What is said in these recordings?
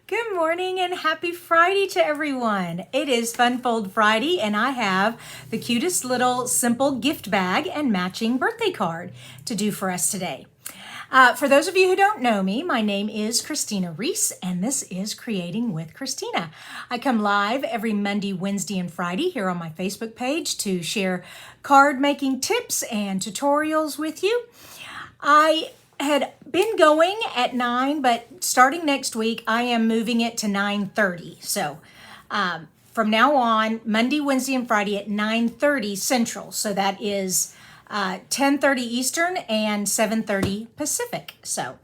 Good morning and happy Friday to everyone. It is Fun Fold Friday and I have the cutest little simple gift bag and matching birthday card to do for us today. For those of you who don't know me, my name is Christina Reese and this is Creating with Christina. I come live every Monday, Wednesday, and Friday here on my Facebook page to share card making tips and tutorials with you. I had been going at 9, but starting next week, I am moving it to 9:30. So from now on, Monday, Wednesday, and Friday at 9:30 Central. So that is 10:30 Eastern and 7:30 Pacific. So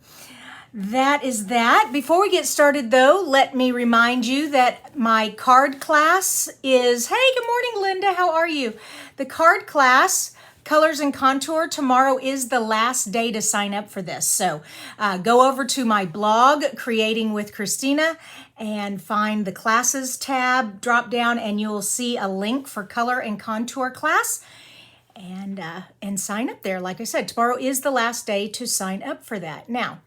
that is that. Before we get started though, let me remind you that my card class is, hey, good morning, Linda, how are you? The card class, Colors and Contour, tomorrow is the last day to sign up for this. So go over to my blog, Creating with Christina, and find the classes tab, drop down, and you'll see a link for Color and Contour class. And sign up there. Like I said, tomorrow is the last day to sign up for that. Now,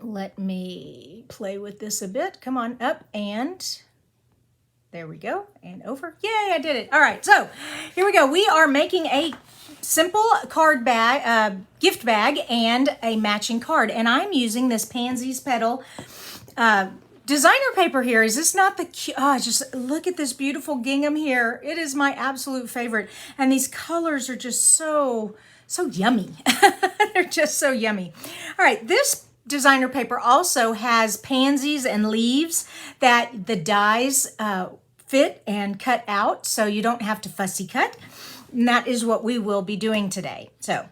let me play with this a bit. Come on up and there we go. And over. Yay, I did it. All right, so here we go. We are making a simple card bag, gift bag, and a matching card. And I'm using this Pansies Petal designer paper here. Is this not the cute? Oh, just look at this beautiful gingham here. It is my absolute favorite. And these colors are just so yummy. They're just so yummy. All right, this designer paper also has pansies and leaves that the dies fit and cut out, so you don't have to fussy cut. And that is what we will be doing today. So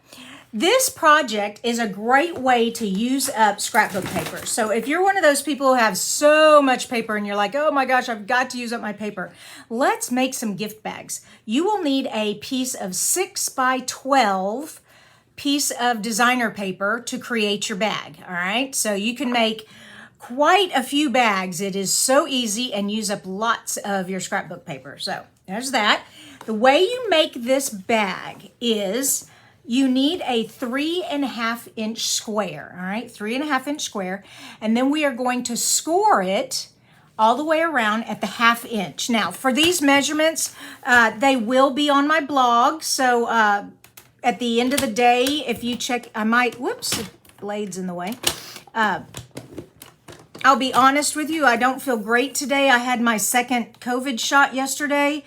this project is a great way to use up scrapbook paper. So if you're one of those people who have so much paper and you're like, oh my gosh, I've got to use up my paper, let's make some gift bags. You will need a piece of 6 by 12 piece of designer paper to create your bag. All right, so you can make quite a few bags. It is so easy and use up lots of your scrapbook paper. So there's that. The way you make this bag is you need a 3.5 inch square. All right, 3.5 inch square. And then we are going to score it all the way around at the 1/2 inch. Now for these measurements, they will be on my blog. So at the end of the day, if you check, I might, whoops, the blade's in the way. I'll be honest with you, I don't feel great today. I had my second COVID shot yesterday,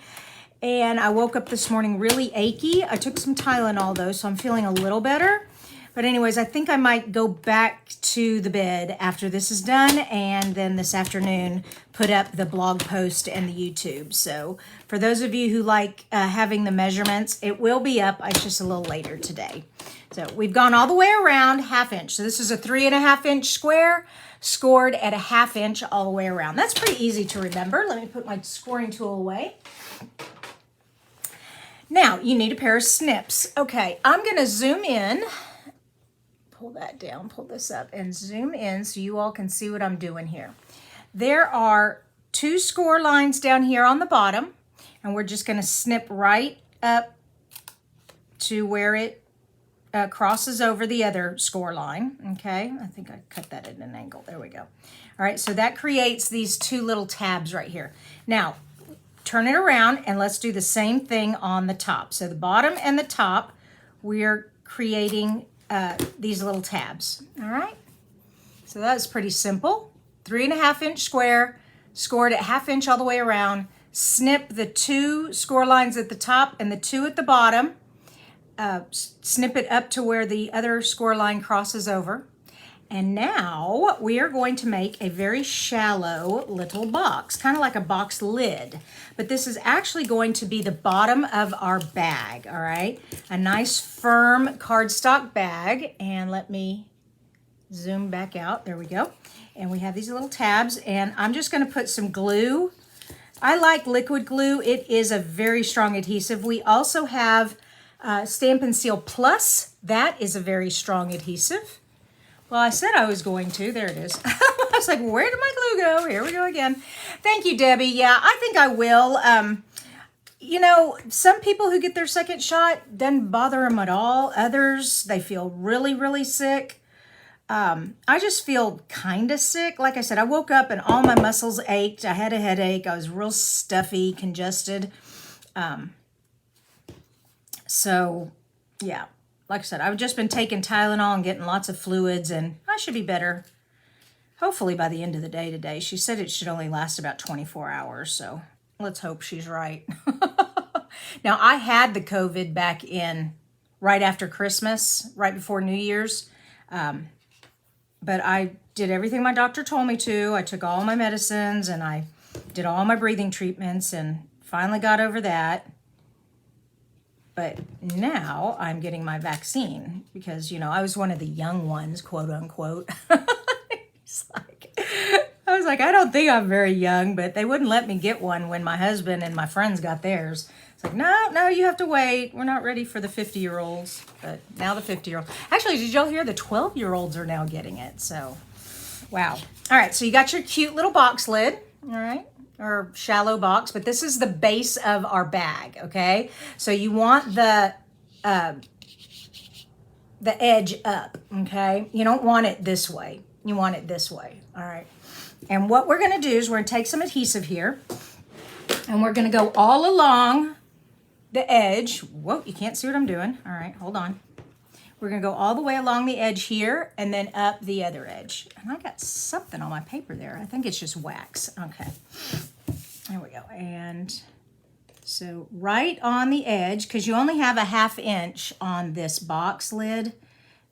and I woke up this morning really achy. I took some Tylenol though, so I'm feeling a little better. But anyways, I think I might go back to the bed after this is done, and then this afternoon put up the blog post and the YouTube. So for those of you who like having the measurements, it will be up. It's just a little later today. So we've gone all the way around 1/2 inch. So this is a 3.5 inch square, scored at a 1/2 inch all the way around. That's pretty easy to remember. Let me put my scoring tool away. Now you need a pair of snips. Okay, I'm gonna zoom in, pull that down, pull this up and zoom in so you all can see what I'm doing here. There are 2 score lines down here on the bottom, and we're just gonna snip right up to where it crosses over the other score line. Okay, I think I cut that at an angle. There we go. All right, so that creates these 2 little tabs right here. Now, turn it around and let's do the same thing on the top. So the bottom and the top, we're creating these little tabs. All right, so that's pretty simple. 3.5 inch square, scored at 1/2 inch all the way around. Snip the 2 score lines at the top and the 2 at the bottom. Snip it up to where the other score line crosses over. And now we are going to make a very shallow little box, kind of like a box lid. But this is actually going to be the bottom of our bag, all right? A nice firm cardstock bag. And let me zoom back out. There we go. And we have these little tabs. And I'm just going to put some glue. I like liquid glue. It is a very strong adhesive. We also have Stampin' Seal Plus. That is a very strong adhesive. Well, I said I was going to. There it is. I was like, where did my glue go? Here we go again. Thank you, Debbie. Yeah, I think I will. You know, some people who get their second shot doesn't bother them at all. Others, they feel really, really sick. I just feel kind of sick. Like I said, I woke up and all my muscles ached. I had a headache. I was real stuffy, congested. So, yeah, like I said, I've just been taking Tylenol and getting lots of fluids, and I should be better hopefully by the end of the day today. She said it should only last about 24 hours, so let's hope she's right. Now, I had the COVID back in right after Christmas, right before New Year's. But I did everything my doctor told me to. I took all my medicines and I did all my breathing treatments and finally got over that. But now I'm getting my vaccine because, you know, I was one of the young ones, quote unquote. I was like, I don't think I'm very young, but they wouldn't let me get one when my husband and my friends got theirs. It's like, no, you have to wait. We're not ready for the 50-year-olds. But now the 50-year-olds. Actually, did y'all hear the 12-year-olds are now getting it? So, wow. All right, so you got your cute little box lid, all right, or shallow box. But this is the base of our bag, okay? So you want the edge up, okay? You don't want it this way. You want it this way, all right? And what we're going to do is we're going to take some adhesive here, and we're going to go all along the edge. Whoa, you can't see what I'm doing. All right, hold on. We're going to go all the way along the edge here and then up the other edge. And I got something on my paper there. I think it's just wax. Okay, there we go. And so right on the edge, because you only have a 1/2 inch on this box lid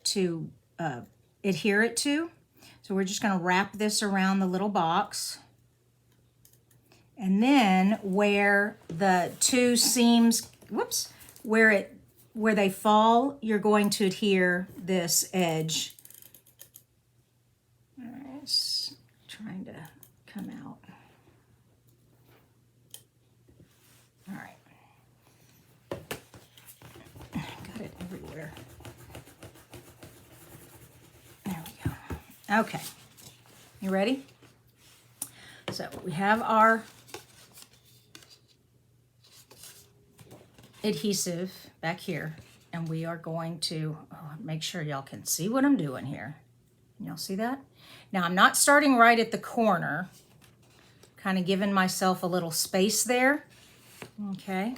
to adhere it to. So we're just going to wrap this around the little box. And then where the two seams, where they fall, you're going to adhere this edge. All right, it's trying to come out. All right. Got it everywhere. There we go. Okay. You ready? So we have our adhesive back here, and we are going to make sure y'all can see what I'm doing here. Y'all see that? Now I'm not starting right at the corner, kind of giving myself a little space there, okay?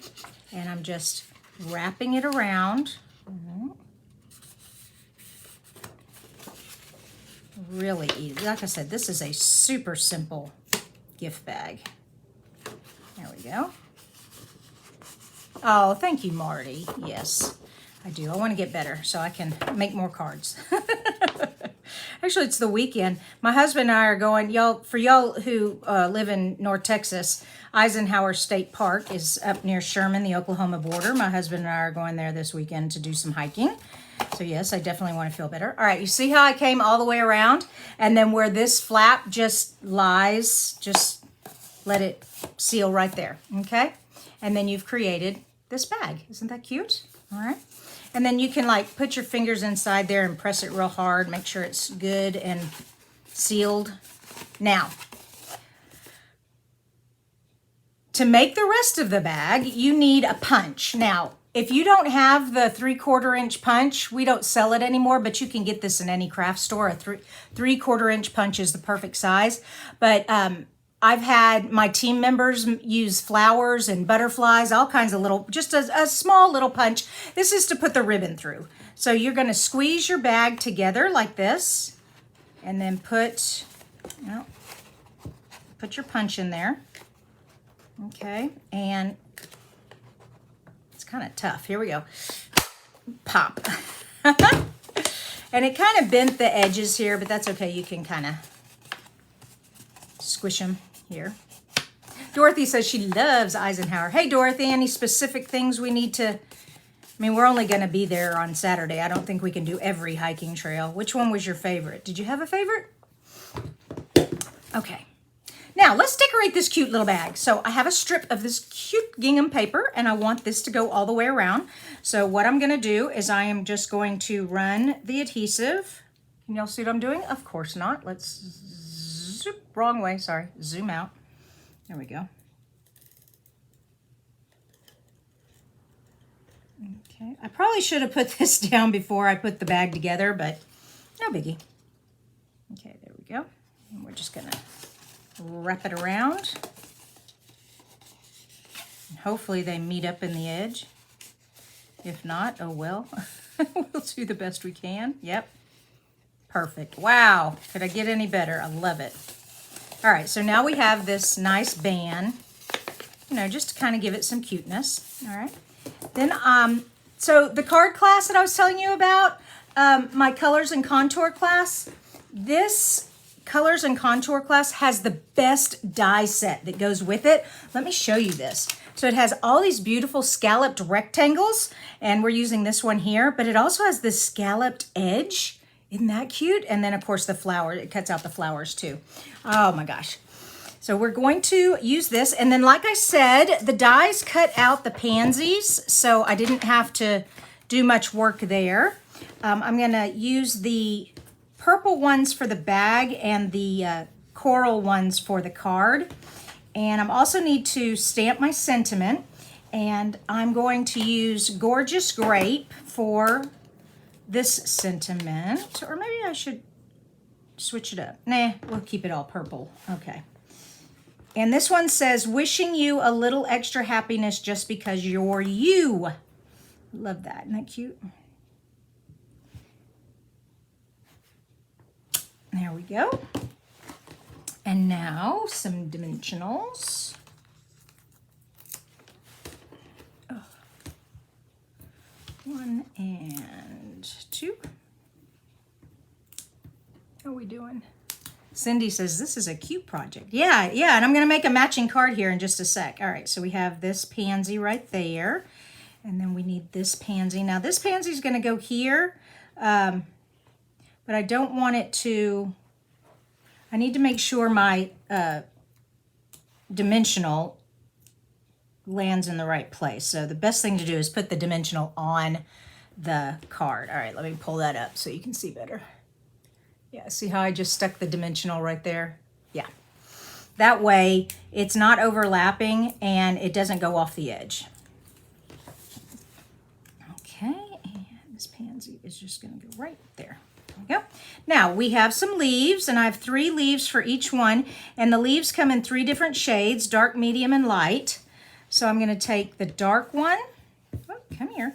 And I'm just wrapping it around. Really easy. Like I said, this is a super simple gift bag. There we go. Oh, thank you, Marty. Yes, I do. I want to get better so I can make more cards. Actually, it's the weekend. My husband and I are going, for y'all who live in North Texas, Eisenhower State Park is up near Sherman, the Oklahoma border. My husband and I are going there this weekend to do some hiking. So yes, I definitely want to feel better. All right, you see how I came all the way around? And then where this flap just lies, just let it seal right there, okay? And then you've created this bag. Isn't that cute? All right. And then you can like put your fingers inside there and press it real hard, make sure it's good and sealed. Now, to make the rest of the bag, you need a punch. Now, if you don't have the 3/4 inch punch, we don't sell it anymore, but you can get this in any craft store. A 3/4 inch punch is the perfect size. But I've had my team members use flowers and butterflies, all kinds of little, just a small little punch. This is to put the ribbon through. So you're going to squeeze your bag together like this, and then put your punch in there. Okay, and it's kind of tough. Here we go. Pop. And it kind of bent the edges here, but that's okay. You can kind of squish them here. Dorothy says she loves Eisenhower. Hey, Dorothy, any specific things we need to... I mean, we're only going to be there on Saturday. I don't think we can do every hiking trail. Which one was your favorite? Did you have a favorite? Okay. Now, let's decorate this cute little bag. So I have a strip of this cute gingham paper, and I want this to go all the way around. So what I'm going to do is I am just going to run the adhesive. Can y'all see what I'm doing? Of course not. Let's zoom, wrong way, sorry. Zoom out. There we go. Okay, I probably should have put this down before I put the bag together, but no biggie. Okay, there we go. And we're just gonna wrap it around. And hopefully they meet up in the edge. If not, oh well. We'll do the best we can. Yep. Perfect. Wow. Could I get any better? I love it. All right, so now we have this nice band, you know, just to kind of give it some cuteness. All right. Then, so the card class that I was telling you about, my colors and contour class, this colors and contour class has the best die set that goes with it. Let me show you this. So it has all these beautiful scalloped rectangles, and we're using this one here, but it also has this scalloped edge. Isn't that cute? And then of course the flower, it cuts out the flowers too. Oh my gosh. So we're going to use this. And then like I said, the dies cut out the pansies, so I didn't have to do much work there. I'm gonna use the purple ones for the bag and the coral ones for the card. And I also need to stamp my sentiment. And I'm going to use Gorgeous Grape for this sentiment. Or maybe I should switch it up. Nah, we'll keep it all purple. Okay. And this one says, wishing you a little extra happiness just because you're you. Love that. Isn't that cute? There we go. And now some dimensionals. Oh. 1 and 2. How are we doing? Cindy says, this is a cute project. Yeah, and I'm gonna make a matching card here in just a sec. All right, so we have this pansy right there. And then we need this pansy. Now this pansy is gonna go here, but I don't want it to, I need to make sure my dimensional lands in the right place. So the best thing to do is put the dimensional on the card. All right, let me pull that up so you can see better. Yeah, see how I just stuck the dimensional right there? Yeah. That way it's not overlapping and it doesn't go off the edge. Okay, and this pansy is just gonna go right there. There we go. Now we have some leaves, and I have 3 leaves for each one, and the leaves come in 3 different shades, dark, medium, and light. So I'm gonna take the dark one, oh, come here,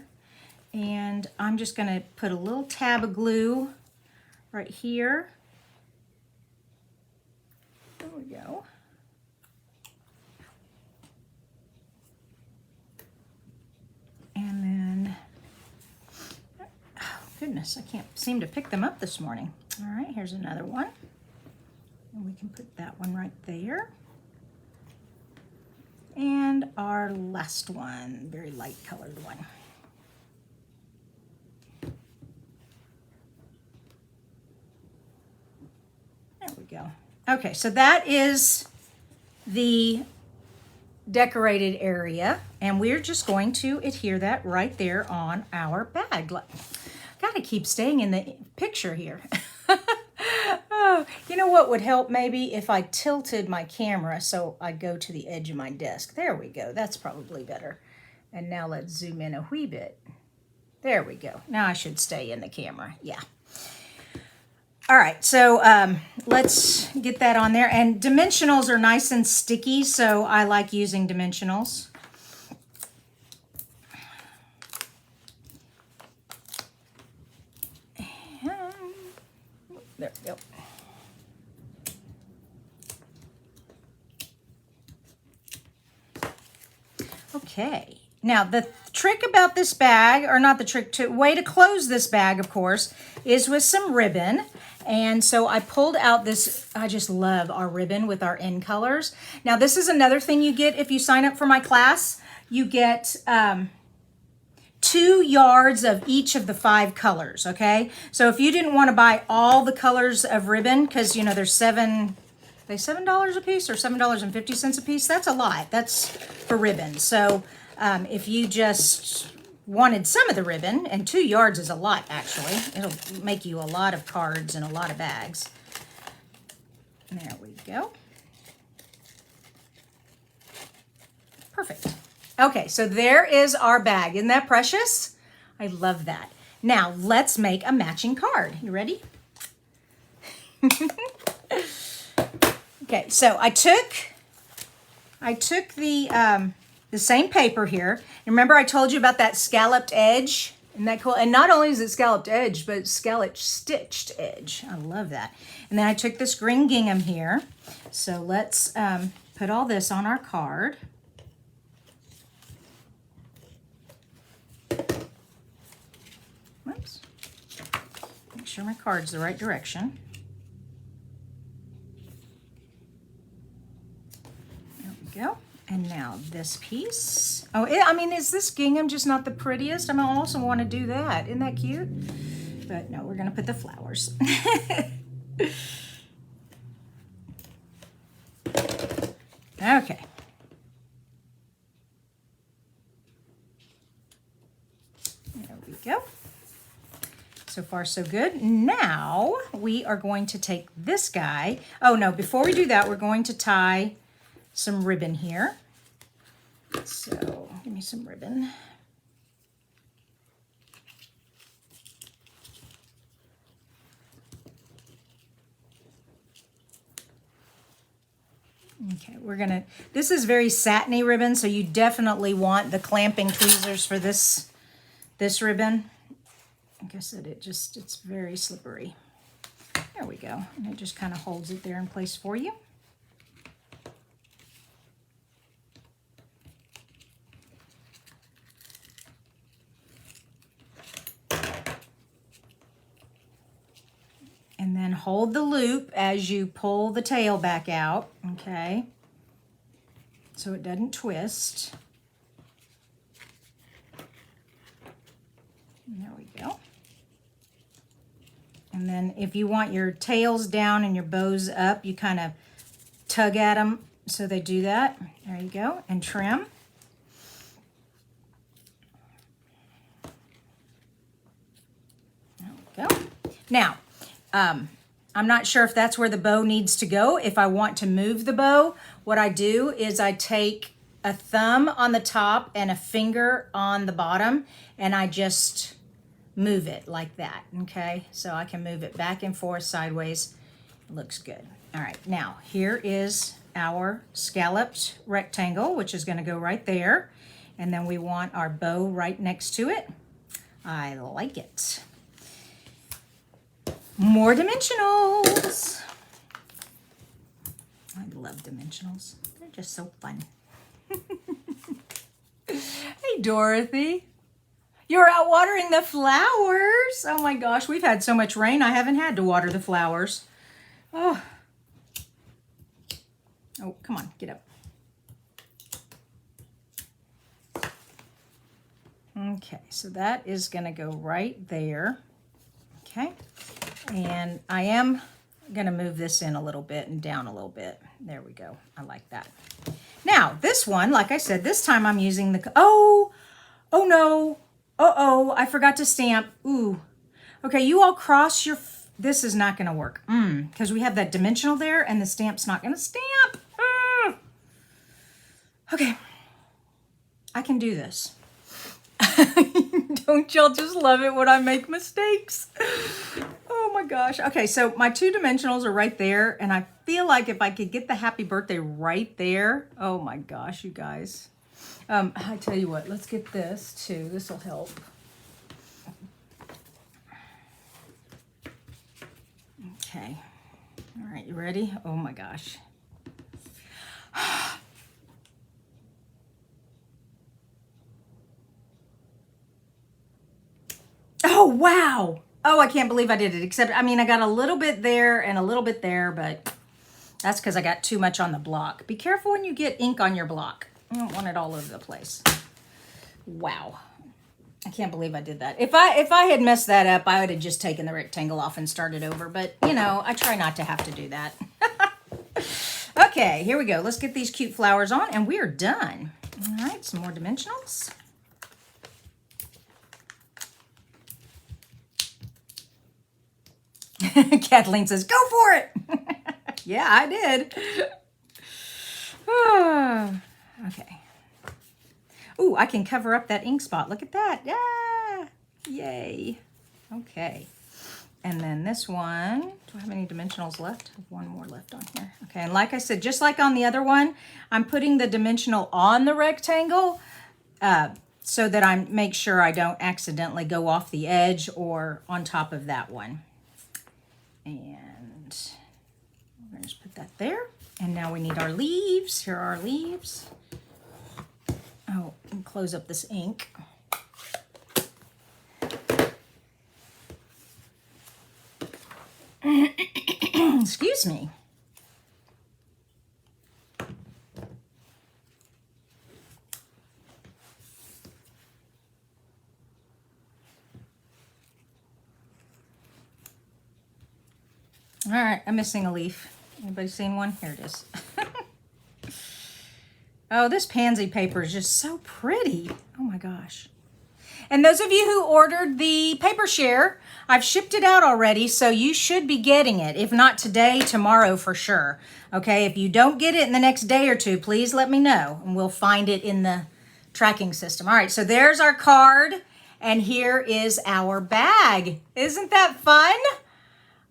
and I'm just gonna put a little tab of glue right here. There we go. And then, oh goodness, I can't seem to pick them up this morning. All right, here's another one. And we can put that one right there. And our last one, very light colored one. There we go. Okay, so that is the decorated area, and we're just going to adhere that right there on our bag. Gotta keep staying in the picture here. Oh, you know what would help maybe if I tilted my camera so I go to the edge of my desk. There we go. That's probably better. And now let's zoom in a wee bit. There we go. Now I should stay in the camera. Yeah. All right, so let's get that on there. And dimensionals are nice and sticky, so I like using dimensionals. And there we go. Okay, now the trick about this bag, or not the trick, way to close this bag, of course, is with some ribbon. And so I pulled out this, I just love our ribbon with our end colors. Now this is another thing you get if you sign up for my class. You get 2 yards of each of the 5 colors, okay? So if you didn't want to buy all the colors of ribbon, because you know there's $7 a piece or $7.50 a piece, that's a lot. That's for ribbon. So if you just wanted some of the ribbon, and 2 yards is a lot actually. It'll make you a lot of cards and a lot of bags. There we go. Perfect. Okay, so there is our bag. Isn't that precious? I love that. Now let's make a matching card. You ready? Okay, so I took the same paper here. Remember I told you about that scalloped edge? Isn't that cool? And not only is it scalloped edge, but it's scalloped stitched edge. I love that. And then I took this green gingham here. So let's put all this on our card. Whoops. Make sure my card's the right direction. There we go. And now this piece. Oh, I mean, is this gingham just not the prettiest? I mean, I also want to do that. Isn't that cute? But no, we're going to put the flowers. Okay. There we go. So far, so good. Now we are going to take this guy. Oh no, before we do that, we're going to tie some ribbon here. So give me some ribbon. Okay, we're gonna, this is very satiny ribbon, so you definitely want the clamping tweezers for this ribbon. Like I said, it's very slippery. There we go. And it just kind of holds it there in place for you. And then hold the loop as you pull the tail back out, okay? So it doesn't twist. And there we go. And then if you want your tails down and your bows up, you kind of tug at them so they do that. There you go. And trim. There we go. Now, I'm not sure if that's where the bow needs to go. If I want to move the bow, what I do is I take a thumb on the top and a finger on the bottom, and I just move it like that, okay? So I can move it back and forth, sideways. It looks good. All right, now here is our scalloped rectangle, which is gonna go right there. And then we want our bow right next to it. I like it. More dimensionals. I love dimensionals. They're just so fun. Hey, Dorothy. You're out watering the flowers. Oh my gosh, we've had so much rain. I haven't had to water the flowers. Oh, come on, get up. Okay, so that is gonna go right there. Okay, and I am gonna move this in a little bit and down a little bit. There we go, I like that. Now, this one, like I said, this time I'm using the, oh no. Uh-oh, I forgot to stamp. Ooh. Okay, you all cross your, this is not gonna work. Because we have that dimensional there and the stamp's not gonna stamp. Okay, I can do this. Don't y'all just love it when I make mistakes? Oh my gosh. Okay, so my two dimensionals are right there, and I feel like if I could get the happy birthday right there, oh my gosh, you guys. I tell you what, let's get this too. This will help. Okay. All right, you ready? Oh my gosh. Oh, wow. Oh, I can't believe I did it. Except, I mean, I got a little bit there and a little bit there, but that's because I got too much on the block. Be careful when you get ink on your block. I don't want it all over the place. Wow. I can't believe I did that. If I had messed that up, I would have just taken the rectangle off and started over. But, you know, I try not to have to do that. Okay, here we go. Let's get these cute flowers on, and we're done. All right, some more dimensionals. Kathleen says, go for it. Yeah, I did. Okay. Ooh, I can cover up that ink spot. Look at that. Yeah. Yay. Okay. And then this one, do I have any dimensionals left? I have one more left on here. Okay, and like I said, just like on the other one, I'm putting the dimensional on the rectangle so that I make sure I don't accidentally go off the edge or on top of that one. And we're gonna just put that there. And now we need our leaves. Here are our leaves. Oh, and close up this ink. Excuse me. All right, I'm missing a leaf. Anybody seen one? Here it is. Oh, this pansy paper is just so pretty. Oh my gosh. And those of you who ordered the paper share, I've shipped it out already, so you should be getting it. If not today, tomorrow for sure. Okay, if you don't get it in the next day or two, please let me know, and we'll find it in the tracking system. All right, so there's our card, and here is our bag. Isn't that fun?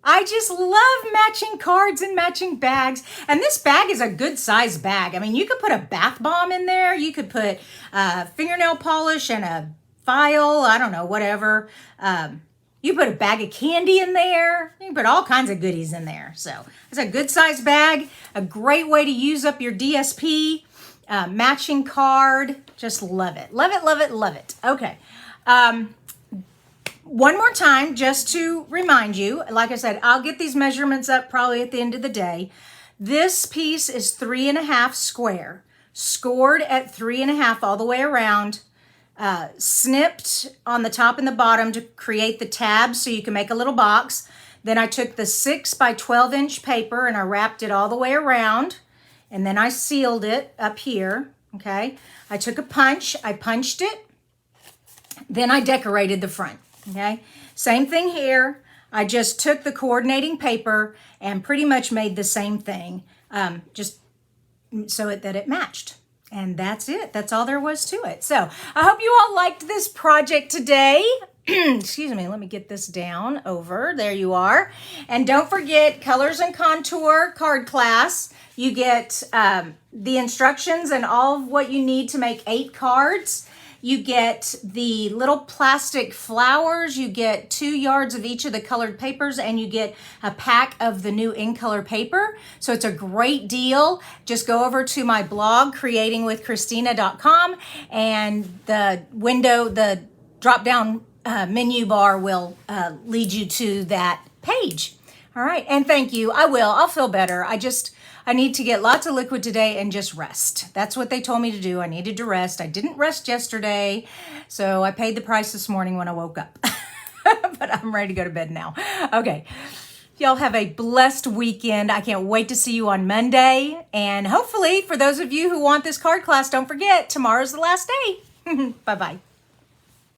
I just love matching cards and matching bags. And this bag is a good size bag. I mean, you could put a bath bomb in there. You could put fingernail polish and a file, I don't know, whatever. You put a bag of candy in there. You can put all kinds of goodies in there. So it's a good size bag, a great way to use up your DSP, matching card. Just love it. Love it, love it, love it. Okay. One more time, just to remind you, like I said, I'll get these measurements up probably at the end of the day. This piece is 3.5 square, scored at 3.5 all the way around, snipped on the top and the bottom to create the tabs so you can make a little box. Then I took the 6 by 12 inch paper and I wrapped it all the way around, and then I sealed it up here, okay? I took a punch, I punched it, then I decorated the front. Okay, same thing here. I just took the coordinating paper and pretty much made the same thing, just so that it matched. And that's it. That's all there was to it. So I hope you all liked this project today. Excuse me, let me get this down over. There you are. And don't forget, Colors and Contour card class. You get the instructions and all of what you need to make 8 cards. You get the little plastic flowers, you get 2 yards of each of the colored papers, and you get a pack of the new in color paper. So it's a great deal. Just go over to my blog, creatingwithchristina.com, and the drop down menu bar will lead you to that page. All right, and thank you. I'll feel better. I need to get lots of liquid today and just rest. That's what they told me to do. I needed to rest. I didn't rest yesterday, so I paid the price this morning when I woke up. But I'm ready to go to bed now. Okay. Y'all have a blessed weekend. I can't wait to see you on Monday. And hopefully, for those of you who want this card class, don't forget, tomorrow's the last day. Bye-bye.